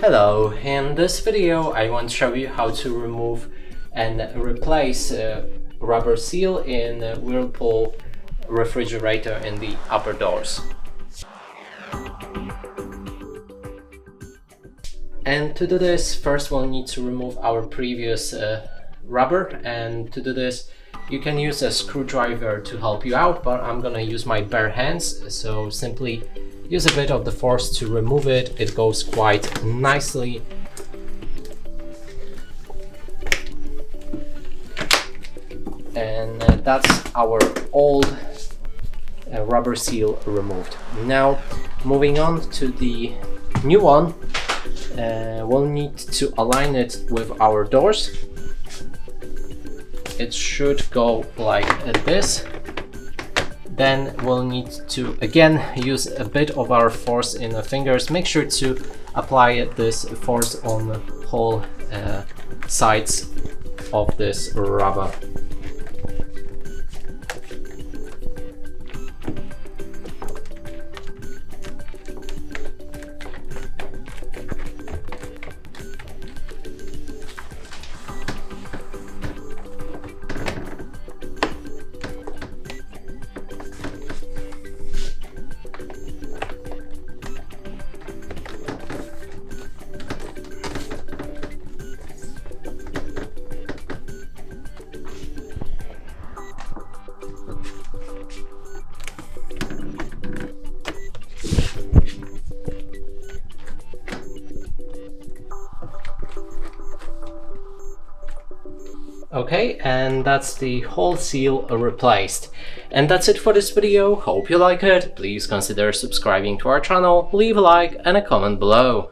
Hello, in this video I want to show you how to remove and replace a rubber seal in a Whirlpool refrigerator in the upper doors. And to do this, first we'll need to remove our previous rubber, and to do this you can use a screwdriver to help you out, but I'm gonna use my bare hands, so simply use a bit of the force to remove it. It goes quite nicely. And that's our old rubber seal removed. Now, moving on to the new one, we'll need to align it with our doors. It should go like this. Then we'll need to again use a bit of our force in the fingers. Make sure to apply this force on the whole sides of this rubber. Okay, and that's the whole seal replaced. And that's it for this video. Hope you like it. Please consider subscribing to our channel, leave a like and a comment below.